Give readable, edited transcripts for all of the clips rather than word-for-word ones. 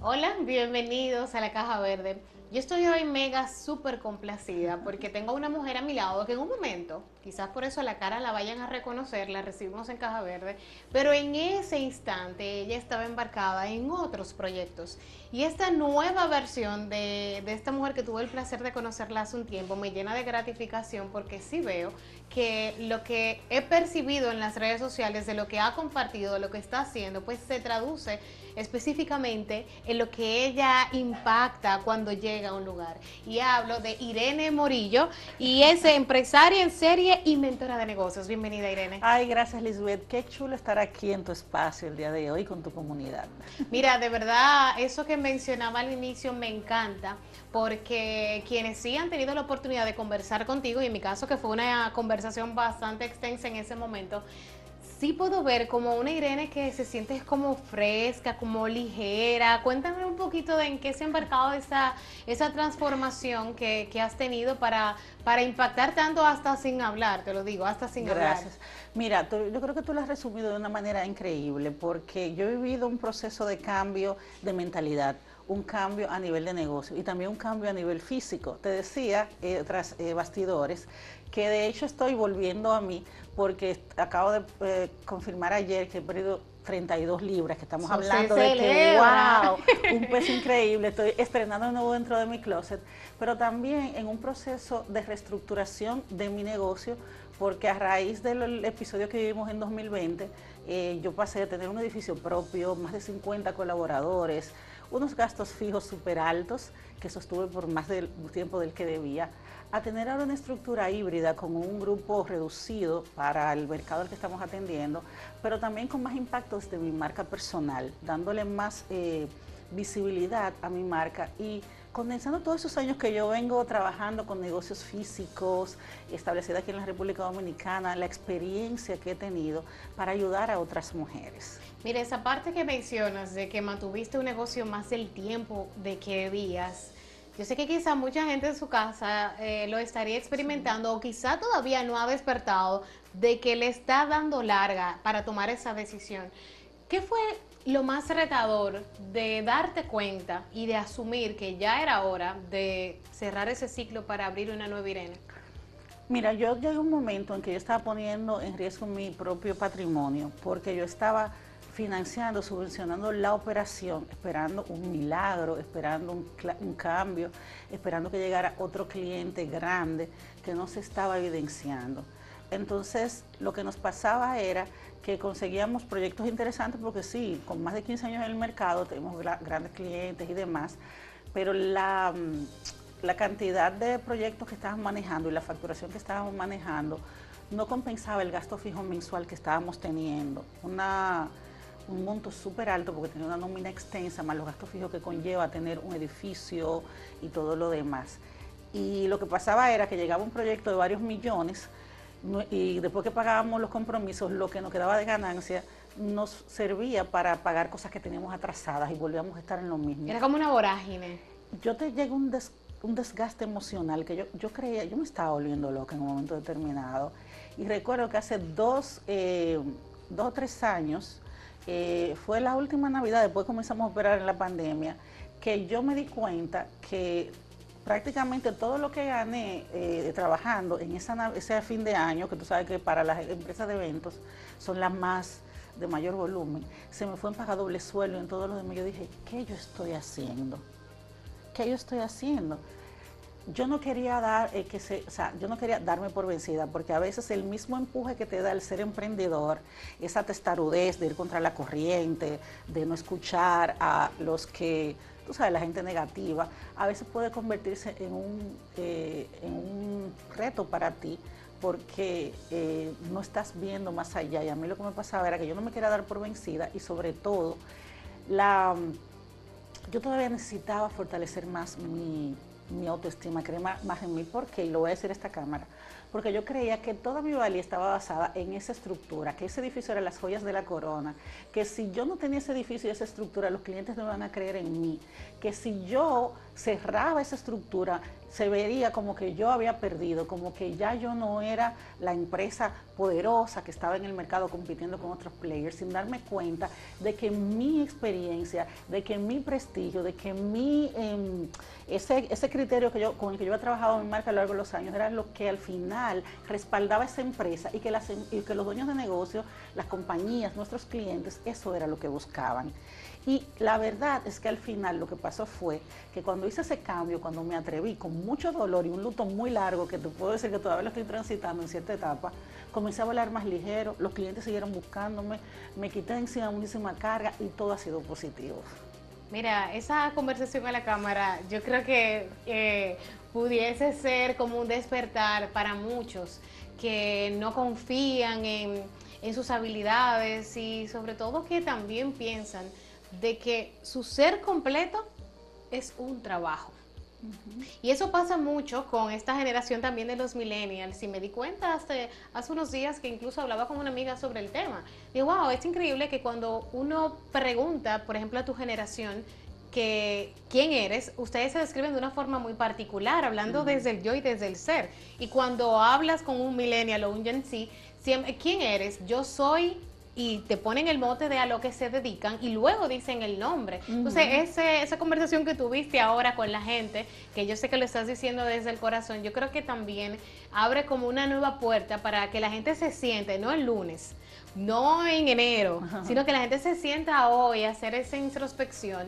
Hola, bienvenidos a la Caja Verde. Yo estoy hoy mega súper complacida porque tengo una mujer a mi lado que en un momento, quizás por eso la cara la vayan a reconocer, la recibimos en Caja Verde, pero en ese instante ella estaba embarcada en otros proyectos. Y esta nueva versión de esta mujer que tuve el placer de conocerla hace un tiempo me llena de gratificación porque sí veo que lo que he percibido en las redes sociales de lo que ha compartido, de lo que está haciendo, pues se traduce específicamente en lo que ella impacta cuando llega a un lugar. Y hablo de Irene Morillo y es empresaria en serie y mentora de negocios. Bienvenida, Irene. Ay, gracias, Lisbeth. Qué chulo estar aquí en tu espacio el día de hoy con tu comunidad. Mira, de verdad, eso que mencionaba al inicio me encanta porque quienes sí han tenido la oportunidad de conversar contigo, y en mi caso que fue una conversación bastante extensa en ese momento, sí puedo ver como una Irene que se siente como fresca, como ligera. Cuéntame un poquito de en qué se ha embarcado esa transformación que has tenido para impactar tanto hasta sin hablar, te lo digo, hasta sin hablar. Gracias. Mira, yo creo que tú lo has resumido de una manera increíble porque yo he vivido un proceso de cambio de mentalidad, un cambio a nivel de negocio y también un cambio a nivel físico. Te decía, tras bastidores, que de hecho estoy volviendo a mí porque acabo de confirmar ayer que he perdido 32 libras, que estamos Eso se hablando de que, celebra. wow, un peso increíble, estoy estrenando de nuevo dentro de mi closet, pero también en un proceso de reestructuración de mi negocio, porque a raíz del episodio que vivimos en 2020, yo pasé de tener un edificio propio, más de 50 colaboradores, unos gastos fijos súper altos, que sostuve por más del tiempo del que debía, a tener ahora una estructura híbrida con un grupo reducido para el mercado al que estamos atendiendo, pero también con más impactos de mi marca personal, dándole más visibilidad a mi marca y condensando todos esos años que yo vengo trabajando con negocios físicos, establecida aquí en la República Dominicana, la experiencia que he tenido para ayudar a otras mujeres. Mira, esa parte que mencionas de que mantuviste un negocio más del tiempo de que debías, yo sé que quizá mucha gente en su casa lo estaría experimentando o quizá todavía no ha despertado de que le está dando larga para tomar esa decisión. ¿Qué fue lo más retador de darte cuenta y de asumir que ya era hora de cerrar ese ciclo para abrir una nueva Irene? Mira, yo llegué a un momento en que yo estaba poniendo en riesgo mi propio patrimonio porque yo estaba financiando, subvencionando la operación, esperando un milagro, esperando un cambio, esperando que llegara otro cliente grande que no se estaba evidenciando. Entonces, lo que nos pasaba era que conseguíamos proyectos interesantes porque sí, con más de 15 años en el mercado tenemos grandes clientes y demás, pero la cantidad de proyectos que estábamos manejando y la facturación que estábamos manejando no compensaba el gasto fijo mensual que estábamos teniendo. Un monto súper alto porque tenía una nómina extensa, más los gastos fijos que conlleva tener un edificio y todo lo demás. Y lo que pasaba era que llegaba un proyecto de varios millones y después que pagábamos los compromisos, lo que nos quedaba de ganancia nos servía para pagar cosas que teníamos atrasadas y volvíamos a estar en lo mismo. Era como una vorágine. Yo te llegó un desgaste emocional que yo creía, yo me estaba volviendo loca en un momento determinado. Y recuerdo que hace dos o tres años, fue la última Navidad, después comenzamos a operar en la pandemia, que yo me di cuenta que prácticamente todo lo que gané trabajando en ese fin de año, que tú sabes que para las empresas de eventos son las más de mayor volumen, se me fue en pagar doble sueldo y en todo lo demás. Yo dije, ¿qué yo estoy haciendo? ¿Qué yo estoy haciendo? Yo no quería yo no quería darme por vencida, porque a veces el mismo empuje que te da el ser emprendedor, esa testarudez de ir contra la corriente, de no escuchar a los que, tú sabes, la gente negativa, a veces puede convertirse en un reto para ti, porque no estás viendo más allá. Y a mí lo que me pasaba era que yo no me quería dar por vencida y sobre todo yo todavía necesitaba fortalecer más mi autoestima, creer más en mí. ¿Por qué? Y lo voy a decir a esta cámara. porque yo creía que toda mi valía estaba basada en esa estructura, que ese edificio era las joyas de la corona, que si yo no tenía ese edificio y esa estructura, los clientes no iban a creer en mí, que si yo cerraba esa estructura, se vería como que yo había perdido, como que ya yo no era la empresa poderosa que estaba en el mercado compitiendo con otros players, sin darme cuenta de que mi experiencia, de que mi prestigio, de que ese criterio con el que yo he trabajado en mi marca a lo largo de los años era lo que al final respaldaba esa empresa y que los dueños de negocio, las compañías, nuestros clientes, eso era lo que buscaban. Y la verdad es que al final lo que pasó fue que cuando hice ese cambio, cuando me atreví con mucho dolor y un luto muy largo, que te puedo decir que todavía lo estoy transitando en cierta etapa, comencé a volar más ligero, los clientes siguieron buscándome, me quité de encima muchísima carga y todo ha sido positivo. Mira, esa conversación a la cámara, yo creo que pudiese ser como un despertar para muchos que no confían en sus habilidades y sobre todo que también piensan de que su ser completo es un trabajo. Y eso pasa mucho con esta generación también de los millennials. Y me di cuenta hace unos días que incluso hablaba con una amiga sobre el tema. Digo, wow, es increíble que cuando uno pregunta, por ejemplo, a tu generación, que quién eres, ustedes se describen de una forma muy particular, hablando desde el yo y desde el ser. Y cuando hablas con un millennial o un Gen Z, siempre, ¿quién eres? Yo soy, y te ponen el mote de a lo que se dedican y luego dicen el nombre. Entonces, esa conversación que tuviste ahora con la gente, que yo sé que lo estás diciendo desde el corazón, yo creo que también abre como una nueva puerta para que la gente se siente, no el lunes, no en enero, sino que la gente se sienta hoy a hacer esa introspección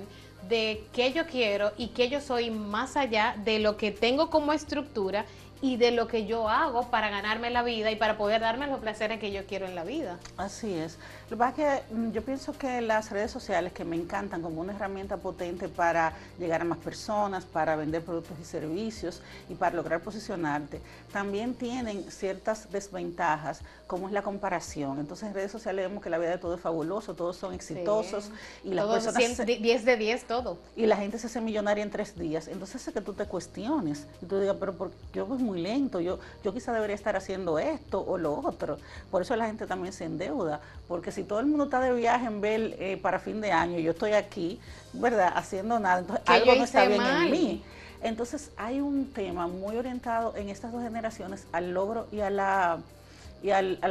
de qué yo quiero y qué yo soy más allá de lo que tengo como estructura y de lo que yo hago para ganarme la vida y para poder darme los placeres que yo quiero en la vida. Así es. Lo que pasa es que yo pienso que las redes sociales, que me encantan como una herramienta potente para llegar a más personas, para vender productos y servicios y para lograr posicionarte, también tienen ciertas desventajas, como es la comparación. Entonces en redes sociales vemos que la vida de todo es fabuloso, todos son exitosos, Sí. y las Todos personas 10 de 10, todo. y la gente se hace millonaria en 3 días. Entonces es que tú te cuestiones y tú digas, pero yo voy muy lento, yo quizá debería estar haciendo esto o lo otro. Por eso la gente también se endeuda, porque si todo el mundo está de viaje en ver para fin de año y yo estoy aquí, ¿verdad?, haciendo nada, entonces algo no está bien en mí. Entonces hay un tema muy orientado en estas dos generaciones al logro y al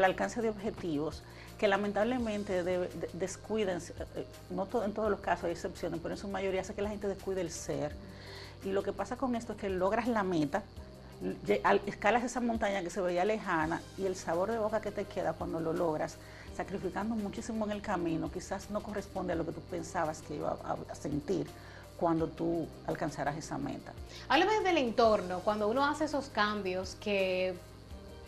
alcance de objetivos, que lamentablemente descuiden, no en todos los casos hay excepciones, pero en su mayoría hace que la gente descuide el ser. Y lo que pasa con esto es que logras la meta, escalas esa montaña que se veía lejana y el sabor de boca que te queda cuando lo logras, sacrificando muchísimo en el camino, quizás no corresponde a lo que tú pensabas que iba a sentir cuando tú alcanzaras esa meta. Háblame del entorno, cuando uno hace esos cambios que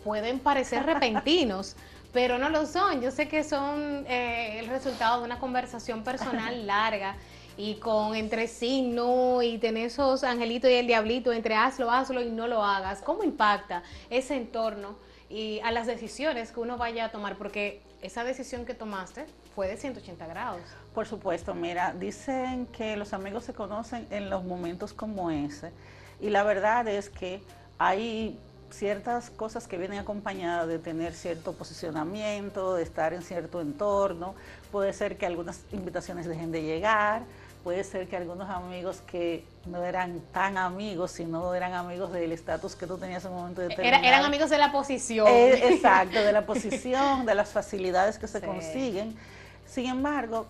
pueden parecer repentinos, pero no lo son. Yo sé que son el resultado de una conversación personal larga y con entre sí, no, y tener esos angelitos y el diablito entre hazlo y no lo hagas. ¿Cómo impacta ese entorno y a las decisiones que uno vaya a tomar? Porque esa decisión que tomaste fue de 180 grados. Por supuesto, mira, dicen que los amigos se conocen en los momentos como ese, y la verdad es que hay ciertas cosas que vienen acompañadas de tener cierto posicionamiento, de estar en cierto entorno. Puede ser que algunas invitaciones dejen de llegar, puede ser que algunos amigos que no eran tan amigos, sino eran amigos del estatus que tú tenías en un momento determinado. Eran amigos de la posición. Exacto, de la posición, de las facilidades que se consiguen. Sin embargo,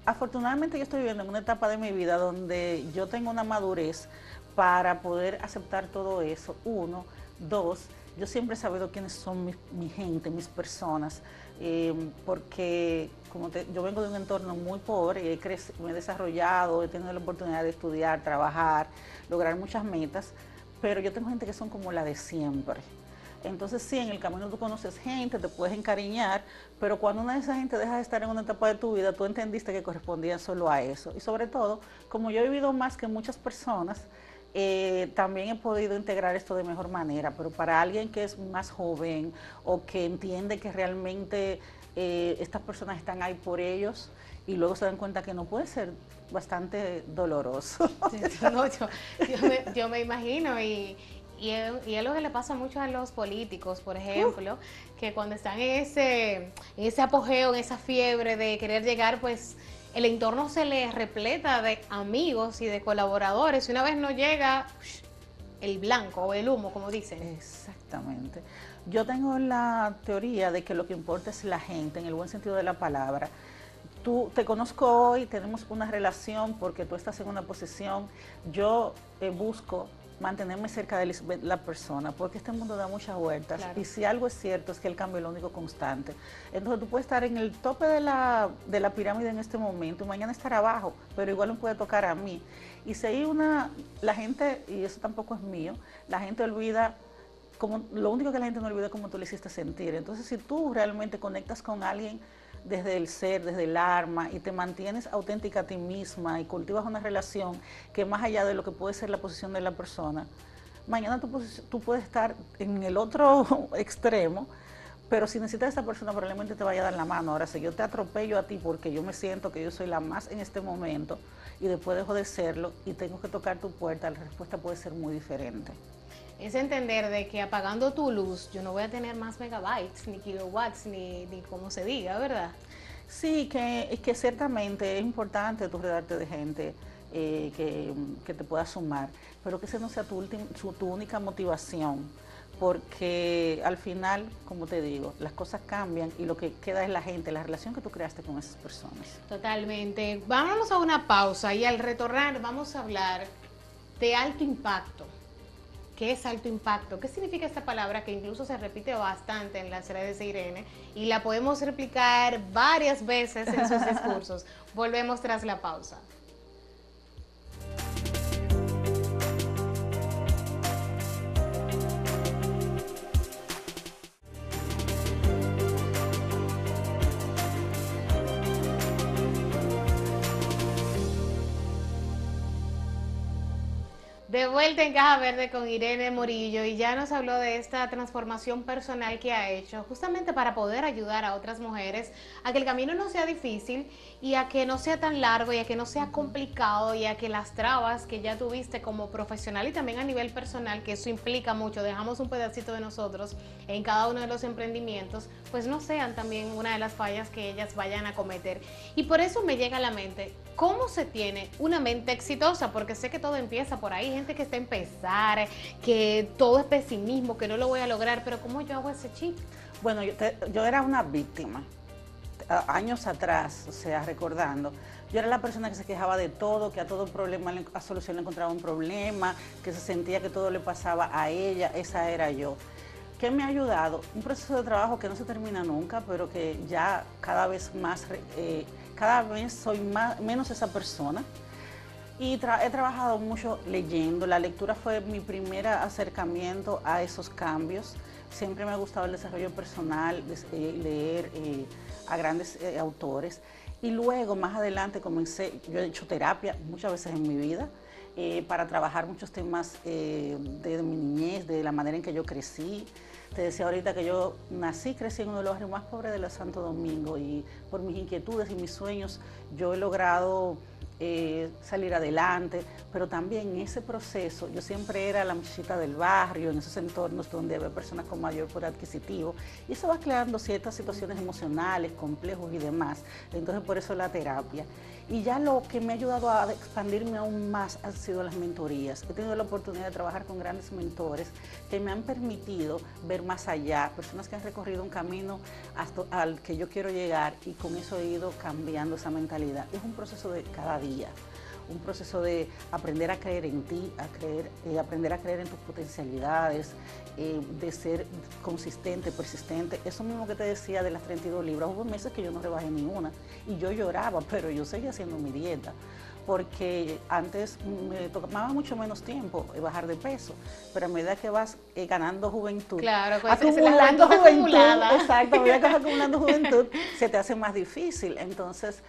afortunadamente yo estoy viviendo en una etapa de mi vida donde yo tengo una madurez para poder aceptar todo eso, 1. 2, yo siempre he sabido quiénes son mi gente, mis personas, porque yo vengo de un entorno muy pobre, me he desarrollado, he tenido la oportunidad de estudiar, trabajar, lograr muchas metas, pero yo tengo gente que son como la de siempre. Entonces sí, en el camino tú conoces gente, te puedes encariñar, pero cuando una de esas gente deja de estar en una etapa de tu vida, tú entendiste que correspondía solo a eso. Y sobre todo, como yo he vivido más que muchas personas, también he podido integrar esto de mejor manera, pero para alguien que es más joven o que entiende que realmente estas personas están ahí por ellos y luego se dan cuenta que no, puede ser bastante doloroso. No, yo me imagino y y es lo que le pasa mucho a los políticos, por ejemplo, que cuando están en ese apogeo, en esa fiebre de querer llegar, pues el entorno se les repleta de amigos y de colaboradores. Y una vez no llega el blanco o el humo, como dicen. Exactamente. Yo tengo la teoría de que lo que importa es la gente, en el buen sentido de la palabra. Tú te conozco hoy, tenemos una relación porque tú estás en una posición, yo busco mantenerme cerca de la persona, porque este mundo da muchas vueltas, claro. Y si algo es cierto es que el cambio es lo único constante. Entonces tú puedes estar en el tope de la pirámide en este momento y mañana estar abajo, pero igual me puede tocar a mí. Y si hay la gente, y eso tampoco es mío, la gente olvida, lo único que la gente no olvida es cómo tú le hiciste sentir. Entonces si tú realmente conectas con alguien desde el ser, desde el alma, y te mantienes auténtica a ti misma y cultivas una relación que más allá de lo que puede ser la posición de la persona, mañana tú puedes estar en el otro extremo, pero si necesitas a esa persona probablemente te vaya a dar la mano. Ahora, si yo te atropello a ti porque yo me siento que yo soy la más en este momento y después dejo de serlo y tengo que tocar tu puerta, la respuesta puede ser muy diferente. Es entender de que apagando tu luz yo no voy a tener más megabytes, ni kilowatts, ni como se diga, ¿verdad? Sí, que ciertamente es importante tú rodearte de gente que te pueda sumar, pero que esa no sea tu única motivación, porque al final, como te digo, las cosas cambian y lo que queda es la gente, la relación que tú creaste con esas personas. Totalmente. Vámonos a una pausa y al retornar vamos a hablar de alto impacto. ¿Qué es alto impacto? ¿Qué significa esta palabra que incluso se repite bastante en las redes de Irene y la podemos replicar varias veces en sus discursos? Volvemos tras la pausa. De vuelta en Caja Verde con Irene Morillo, y ya nos habló de esta transformación personal que ha hecho justamente para poder ayudar a otras mujeres a que el camino no sea difícil y a que no sea tan largo y a que no sea complicado y a que las trabas que ya tuviste como profesional y también a nivel personal, que eso implica mucho, dejamos un pedacito de nosotros en cada uno de los emprendimientos, pues no sean también una de las fallas que ellas vayan a cometer. Y por eso me llega a la mente, ¿cómo se tiene una mente exitosa? Porque sé que todo empieza por ahí, gente que está a empezar, que todo es pesimismo, que no lo voy a lograr, pero ¿cómo yo hago ese chip? Bueno, yo era una víctima, años atrás, o sea, recordando. Yo era la persona que se quejaba de todo, que a todo problema, a solución le encontraba un problema, que se sentía que todo le pasaba a ella, esa era yo. ¿Qué me ha ayudado? Un proceso de trabajo que no se termina nunca, pero que ya cada vez más, cada vez soy menos esa persona. Y he trabajado mucho leyendo. La lectura fue mi primer acercamiento a esos cambios. Siempre me ha gustado el desarrollo personal, leer a grandes autores. Y luego, más adelante, yo he hecho terapia muchas veces en mi vida para trabajar muchos temas de mi niñez, de la manera en que yo crecí. Te decía ahorita que yo crecí en uno de los barrios más pobres de la Santo Domingo, y por mis inquietudes y mis sueños yo he logrado salir adelante, pero también en ese proceso yo siempre era la muchachita del barrio, en esos entornos donde había personas con mayor poder adquisitivo, y eso va creando ciertas situaciones emocionales, complejos y demás. Entonces por eso la terapia. Y ya lo que me ha ayudado a expandirme aún más han sido las mentorías. He tenido la oportunidad de trabajar con grandes mentores que me han permitido ver más allá, personas que han recorrido un camino hasta al que yo quiero llegar, y con eso he ido cambiando esa mentalidad. Es un proceso de cada día, un proceso de aprender a creer en ti, aprender a creer en tus potencialidades, de ser consistente, persistente. Eso mismo que te decía de las 32 libras, hubo meses que yo no rebajé ni una y yo lloraba, pero yo seguía haciendo mi dieta, porque antes me tomaba mucho menos tiempo bajar de peso, pero a medida que vas ganando juventud, claro, pues acumulando juventud, exacto, a medida que vas acumulando juventud, se te hace más difícil. Entonces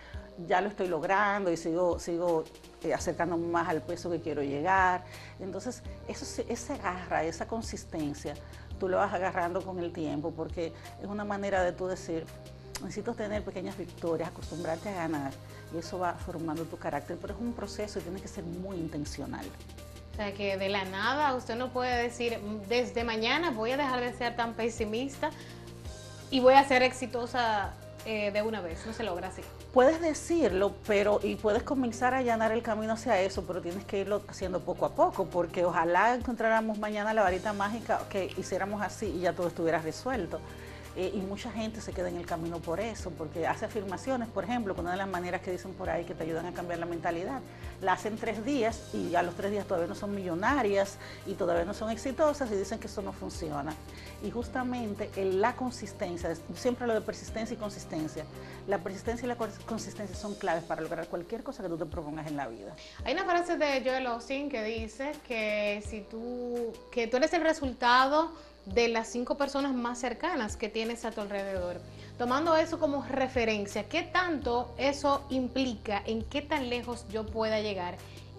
ya lo estoy logrando y sigo acercándome más al peso que quiero llegar. Entonces, esa garra, esa consistencia, tú lo vas agarrando con el tiempo, porque es una manera de tú decir, necesito tener pequeñas victorias, acostumbrarte a ganar, y eso va formando tu carácter, pero es un proceso y tienes que ser muy intencional. O sea, que de la nada usted no puede decir, desde mañana voy a dejar de ser tan pesimista y voy a ser exitosa de una vez. No se logra así. Puedes decirlo, pero y puedes comenzar a allanar el camino hacia eso, pero tienes que irlo haciendo poco a poco, porque ojalá encontráramos mañana la varita mágica que hiciéramos así y ya todo estuviera resuelto. Y mucha gente se queda en el camino por eso, porque hace afirmaciones, por ejemplo, con una de las maneras que dicen por ahí que te ayudan a cambiar la mentalidad. La hacen 3 días y a los 3 días todavía no son millonarias y todavía no son exitosas y dicen que eso no funciona. Y justamente la consistencia, siempre hablo de persistencia y consistencia. La persistencia y la consistencia son claves para lograr cualquier cosa que tú te propongas en la vida. Hay una frase de Joel Osteen que dice que que tú eres el resultado de las 5 personas más cercanas que tienes a tu alrededor. Tomando eso como referencia, ¿qué tanto eso implica en qué tan lejos yo pueda llegar?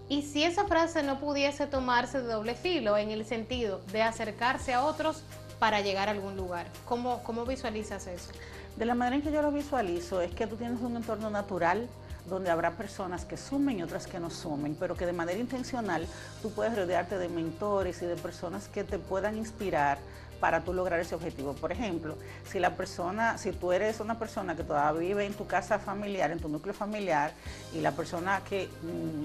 Y si esa frase no pudiese tomarse de doble filo en el sentido de acercarse a otros para llegar a algún lugar, ¿cómo visualizas eso? De la manera en que yo lo visualizo es que tú tienes un entorno natural donde habrá personas que sumen y otras que no sumen, pero que de manera intencional tú puedes rodearte de mentores y de personas que te puedan inspirar para tú lograr ese objetivo. Por ejemplo, si tú eres una persona que todavía vive en tu casa familiar, en tu núcleo familiar, y la persona que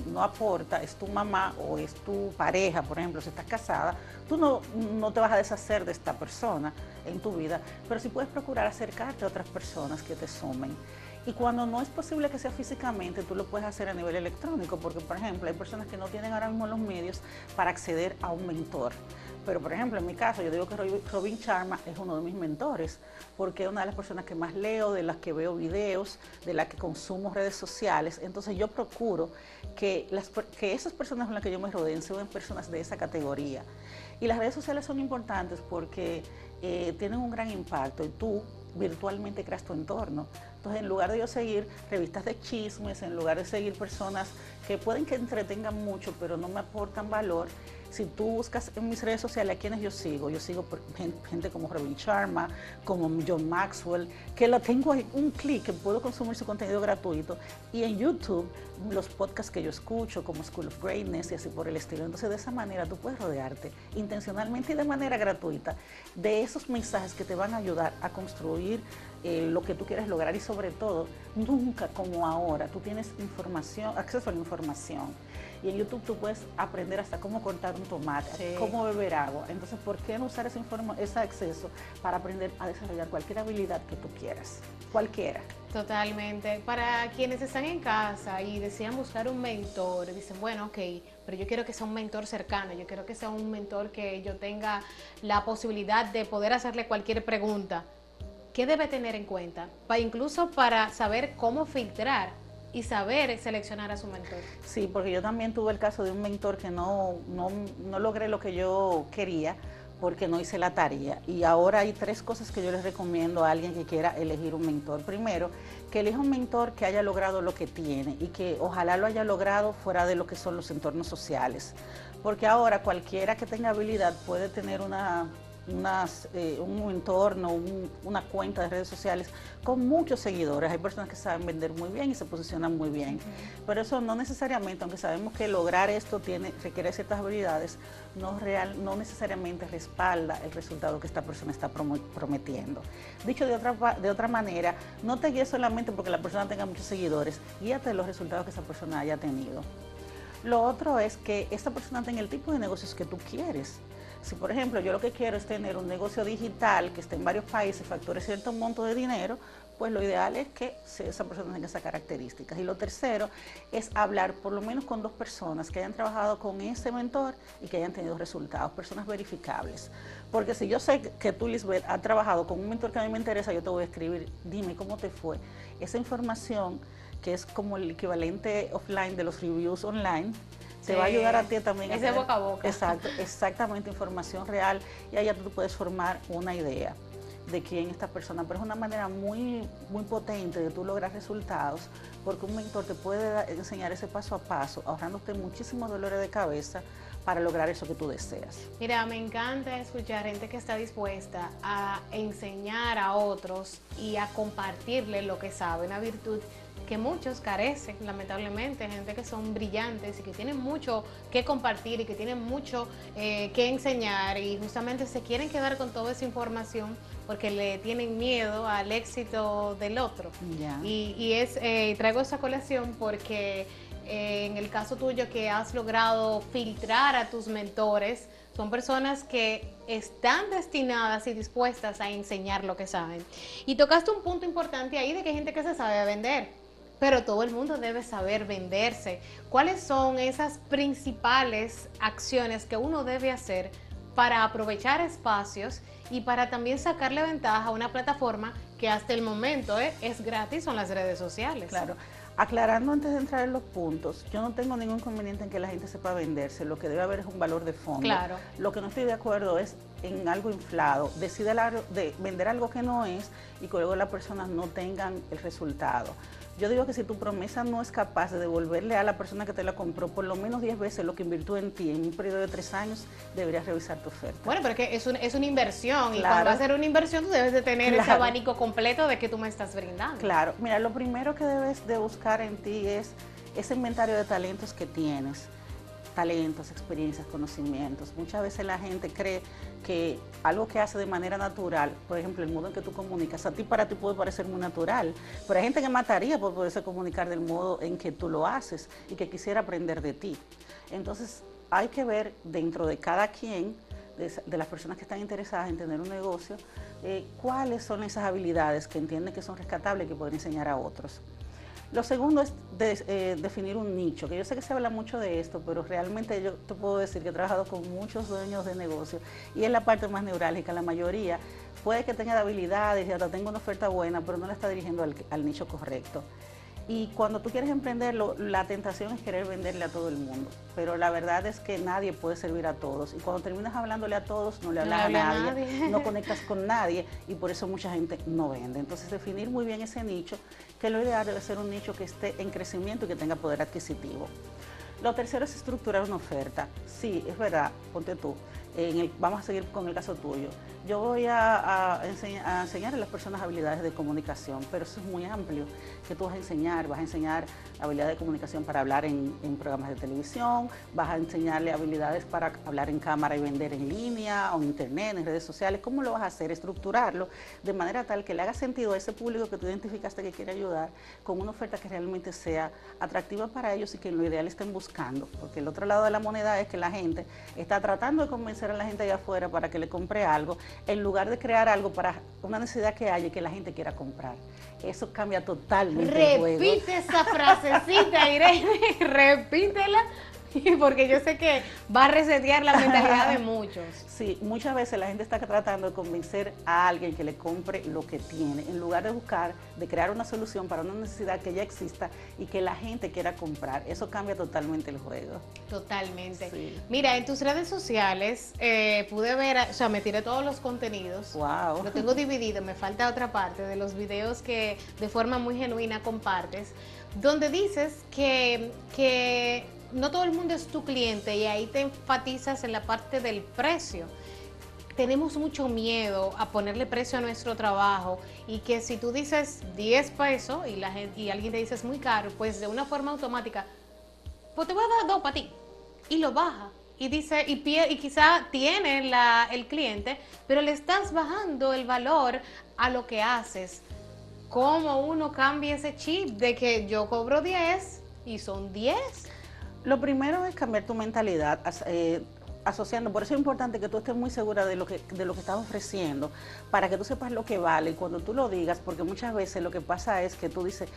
no aporta es tu mamá o es tu pareja, por ejemplo, si estás casada, tú no te vas a deshacer de esta persona en tu vida, pero sí puedes procurar acercarte a otras personas que te sumen. Y cuando no es posible que sea físicamente, tú lo puedes hacer a nivel electrónico, porque por ejemplo hay personas que no tienen ahora mismo los medios para acceder a un mentor. Pero por ejemplo en mi caso yo digo que Robin Sharma es uno de mis mentores, porque es una de las personas que más leo, de las que veo videos, de las que consumo redes sociales. Entonces yo procuro que esas personas con las que yo me rodeen sean personas de esa categoría. Y las redes sociales son importantes porque tienen un gran impacto y tú virtualmente creas tu entorno. Entonces, en lugar de yo seguir revistas de chismes, en lugar de seguir personas que pueden que entretengan mucho, pero no me aportan valor, si tú buscas en mis redes sociales a quienes yo sigo gente como Robin Sharma, como John Maxwell, que lo tengo en un clic, que puedo consumir su contenido gratuito, y en YouTube los podcasts que yo escucho, como School of Greatness y así por el estilo. Entonces, de esa manera tú puedes rodearte intencionalmente y de manera gratuita de esos mensajes que te van a ayudar a construir lo que tú quieres lograr, y sobre todo, nunca como ahora, tú tienes acceso a la información. Y en YouTube tú puedes aprender hasta cómo cortar un tomate, sí, cómo beber agua. Entonces, ¿por qué no usar ese acceso para aprender a desarrollar cualquier habilidad que tú quieras? Cualquiera. Totalmente. Para quienes están en casa y desean buscar un mentor, dicen, bueno, ok, pero yo quiero que sea un mentor cercano, yo quiero que sea un mentor que yo tenga la posibilidad de poder hacerle cualquier pregunta. ¿Qué debe tener en cuenta? Incluso para saber cómo filtrar y saber seleccionar a su mentor. Sí, porque yo también tuve el caso de un mentor que no logré lo que yo quería porque no hice la tarea. Y ahora hay 3 cosas que yo les recomiendo a alguien que quiera elegir un mentor. Primero, que elija un mentor que haya logrado lo que tiene y que ojalá lo haya logrado fuera de lo que son los entornos sociales. Porque ahora cualquiera que tenga habilidad puede tener un entorno, una cuenta de redes sociales con muchos seguidores. Hay personas que saben vender muy bien y se posicionan muy bien, pero eso no necesariamente, aunque sabemos que lograr esto requiere ciertas habilidades, no necesariamente respalda el resultado que esta persona está prometiendo. Dicho de otra manera, no te guíes solamente porque la persona tenga muchos seguidores, guíate de los resultados que esa persona haya tenido. Lo otro es que esta persona tenga el tipo de negocios que tú quieres. Si, por ejemplo, yo lo que quiero es tener un negocio digital que esté en varios países, facture cierto monto de dinero, pues lo ideal es que esa persona tenga esas características. Y lo tercero es hablar por lo menos con 2 personas que hayan trabajado con ese mentor y que hayan tenido resultados, personas verificables. Porque si yo sé que tú, Lisbeth, has trabajado con un mentor que a mí me interesa, yo te voy a escribir, dime cómo te fue. Esa información, que es como el equivalente offline de los reviews online, te va a ayudar a ti también. Es de boca a boca. Exacto, exactamente, información real, y allá tú puedes formar una idea de quién es esta persona, pero es una manera muy, muy potente de tú lograr resultados, porque un mentor te puede enseñar ese paso a paso, ahorrándote muchísimos dolores de cabeza para lograr eso que tú deseas. Mira, me encanta escuchar gente que está dispuesta a enseñar a otros y a compartirle lo que sabe, una virtud que muchos carecen, lamentablemente, gente que son brillantes y que tienen mucho que compartir y que tienen mucho que enseñar y justamente se quieren quedar con toda esa información porque le tienen miedo al éxito del otro. Ya. Traigo esa colación porque en el caso tuyo que has logrado filtrar a tus mentores, son personas que están destinadas y dispuestas a enseñar lo que saben. Y tocaste un punto importante ahí de que hay gente que se sabe vender, pero todo el mundo debe saber venderse. ¿Cuáles son esas principales acciones que uno debe hacer para aprovechar espacios y para también sacarle ventaja a una plataforma que hasta el momento es gratis, son las redes sociales? Claro. Aclarando antes de entrar en los puntos, yo no tengo ningún inconveniente en que la gente sepa venderse, lo que debe haber es un valor de fondo. Claro. Lo que no estoy de acuerdo es en algo inflado, de vender algo que no es y que luego las personas no tengan el resultado. Yo digo que si tu promesa no es capaz de devolverle a la persona que te la compró por lo menos 10 veces lo que invirtió en ti en un periodo de 3 años, deberías revisar tu oferta. Bueno, pero es que es una inversión y Claro. cuando va a ser una inversión tú debes de tener ese Claro. abanico completo de que tú me estás brindando. Claro, mira, lo primero que debes de buscar en ti es ese inventario de talentos que tienes. Talentos, experiencias, conocimientos. Muchas veces la gente cree que algo que hace de manera natural, por ejemplo, el modo en que tú comunicas, para ti puede parecer muy natural, pero hay gente que mataría por poderse comunicar del modo en que tú lo haces y que quisiera aprender de ti. Entonces, hay que ver dentro de cada quien, de las personas que están interesadas en tener un negocio, cuáles son esas habilidades que entienden que son rescatables y que pueden enseñar a otros. Lo segundo es definir un nicho, que yo sé que se habla mucho de esto, pero realmente yo te puedo decir que he trabajado con muchos dueños de negocio y es la parte más neurálgica. La mayoría puede que tenga habilidades y hasta tenga una oferta buena, pero no la está dirigiendo al nicho correcto. Y cuando tú quieres emprenderlo, la tentación es querer venderle a todo el mundo, pero la verdad es que nadie puede servir a todos. Y cuando terminas hablándole a todos, no le hablas a nadie, no conectas con nadie y por eso mucha gente no vende. Entonces, definir muy bien ese nicho, que lo ideal debe ser un nicho que esté en crecimiento y que tenga poder adquisitivo. Lo tercero es estructurar una oferta. Sí, es verdad, ponte tú. Vamos a seguir con el caso tuyo. Yo voy a enseñar a las personas habilidades de comunicación, pero eso es muy amplio. ¿Qué tú vas a enseñar? Vas a enseñar habilidades de comunicación para hablar en programas de televisión, vas a enseñarle habilidades para hablar en cámara y vender en línea o en internet, en redes sociales. ¿Cómo lo vas a hacer? Estructurarlo de manera tal que le haga sentido a ese público que tú identificaste que quiere ayudar con una oferta que realmente sea atractiva para ellos y que en lo ideal estén buscando. Porque el otro lado de la moneda es que la gente está tratando de convencer a la gente allá afuera para que le compre algo, en lugar de crear algo para una necesidad que haya y que la gente quiera comprar. Eso cambia totalmente el juego. Repite esa frasecita, Irene, repítela, porque yo sé que va a resetear la mentalidad de muchos. Sí, muchas veces la gente está tratando de convencer a alguien que le compre lo que tiene, en lugar de buscar, de crear una solución para una necesidad que ya exista y que la gente quiera comprar. Eso cambia totalmente el juego. Totalmente. Sí. Mira, en tus redes sociales pude ver, o sea, me tiré todos los contenidos. Wow. Lo tengo dividido, me falta otra parte de los videos que de forma muy genuina compartes, donde dices que no todo el mundo es tu cliente y ahí te enfatizas en la parte del precio. Tenemos mucho miedo a ponerle precio a nuestro trabajo y que si tú dices 10 pesos y alguien te dice es muy caro, pues de una forma automática, pues te voy a dar 2 para ti y lo baja. Y dice, y quizá tiene el cliente, pero le estás bajando el valor a lo que haces. ¿Cómo uno cambia ese chip de que yo cobro 10 y son 10? Lo primero es cambiar tu mentalidad, asociando. Por eso es importante que tú estés muy segura de lo que estás ofreciendo, para que tú sepas lo que vale y cuando tú lo digas, porque muchas veces lo que pasa es que tú dices,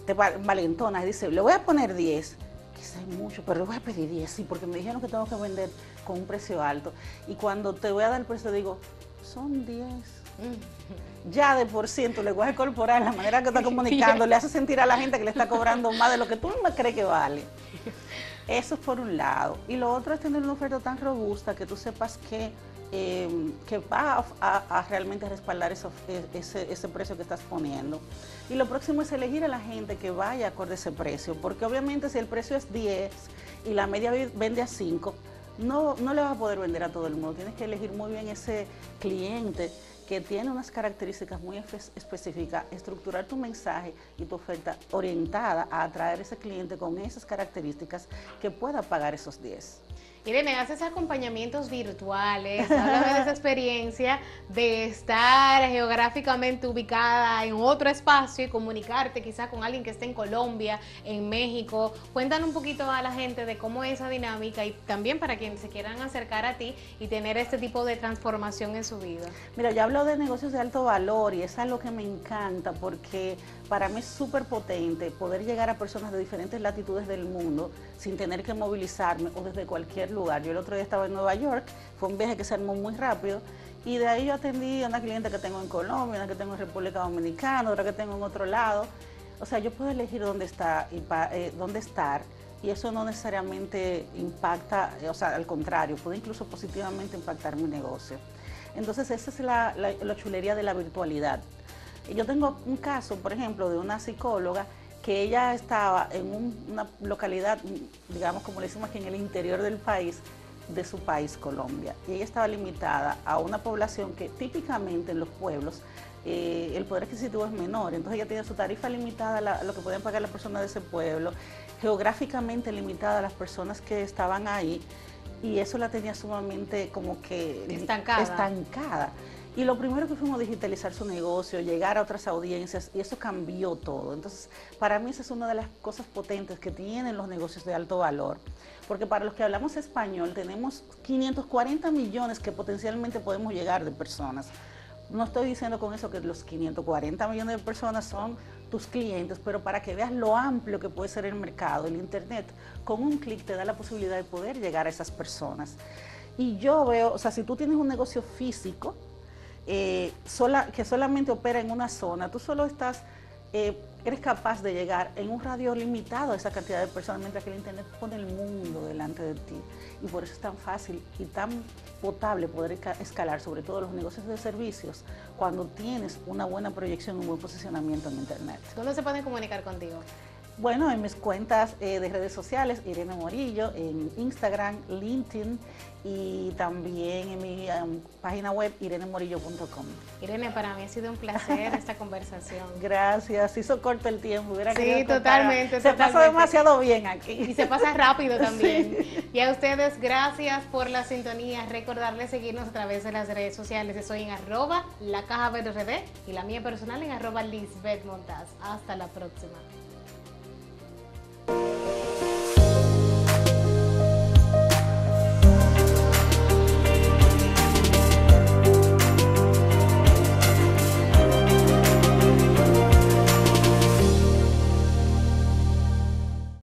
te valentonas y dices, le voy a poner 10, quizás es mucho, pero le voy a pedir 10, sí, porque me dijeron que tengo que vender con un precio alto. Y cuando te voy a dar el precio digo, son 10. Ya de por sí en tu lenguaje corporal, la manera que está comunicando, le hace sentir a la gente que le está cobrando más de lo que tú misma crees que vale. Eso es por un lado. Y lo otro es tener una oferta tan robusta que tú sepas que va a realmente respaldar ese precio que estás poniendo. Y lo próximo es elegir a la gente que vaya acorde a ese precio, porque obviamente si el precio es 10 y la media vende a 5, no le vas a poder vender a todo el mundo. Tienes que elegir muy bien ese cliente que tiene unas características muy específicas, estructurar tu mensaje y tu oferta orientada a atraer a ese cliente con esas características que pueda pagar esos 10. Irene, haces acompañamientos virtuales, háblame de esa experiencia de estar geográficamente ubicada en otro espacio y comunicarte quizás con alguien que esté en Colombia, en México. Cuéntanos un poquito a la gente de cómo es esa dinámica y también para quienes se quieran acercar a ti y tener este tipo de transformación en su vida. Mira, yo hablo de negocios de alto valor y es algo que me encanta porque para mí es súper potente poder llegar a personas de diferentes latitudes del mundo sin tener que movilizarme o desde cualquier lugar. Yo el otro día estaba en Nueva York, fue un viaje que se armó muy rápido y de ahí yo atendí a una cliente que tengo en Colombia, una que tengo en República Dominicana, otra que tengo en otro lado. O sea, yo puedo elegir dónde está y dónde estar y eso no necesariamente impacta, o sea, al contrario, puede incluso positivamente impactar mi negocio. Entonces esa es la chulería de la virtualidad. Yo tengo un caso, por ejemplo, de una psicóloga que ella estaba en una localidad, digamos como le decimos aquí, en el interior del país, de su país, Colombia. Y ella estaba limitada a una población que típicamente en los pueblos el poder adquisitivo es menor. Entonces ella tiene su tarifa limitada a lo que pueden pagar las personas de ese pueblo, geográficamente limitada a las personas que estaban ahí. Y eso la tenía sumamente como que estancada. Y lo primero que fuimos a digitalizar su negocio, llegar a otras audiencias, y eso cambió todo. Entonces, para mí esa es una de las cosas potentes que tienen los negocios de alto valor. Porque para los que hablamos español, tenemos 540 millones que potencialmente podemos llegar de personas. No estoy diciendo con eso que los 540 millones de personas son tus clientes, pero para que veas lo amplio que puede ser el mercado, el Internet, con un clic te da la posibilidad de poder llegar a esas personas. Y yo veo, o sea, si tú tienes un negocio físico, que solamente opera en una zona, tú solo eres capaz de llegar en un radio limitado a esa cantidad de personas, mientras que el Internet pone el mundo delante de ti. Y por eso es tan fácil y tan potable poder escalar, sobre todo los negocios de servicios, cuando tienes una buena proyección, un buen posicionamiento en Internet. ¿Dónde se pueden comunicar contigo? Bueno, en mis cuentas de redes sociales, Irene Morillo, en Instagram, LinkedIn y también en mi página web, irenemorillo.com. Irene, para mí ha sido un placer esta conversación. Gracias, hizo corto el tiempo. Sí, totalmente. Se pasa demasiado bien aquí. Y se pasa rápido también. Sí. Y a ustedes, gracias por la sintonía. Recordarles seguirnos a través de las redes sociales. Estoy en @lacajaverord y la mía personal en @lisbethmontaz. Hasta la próxima.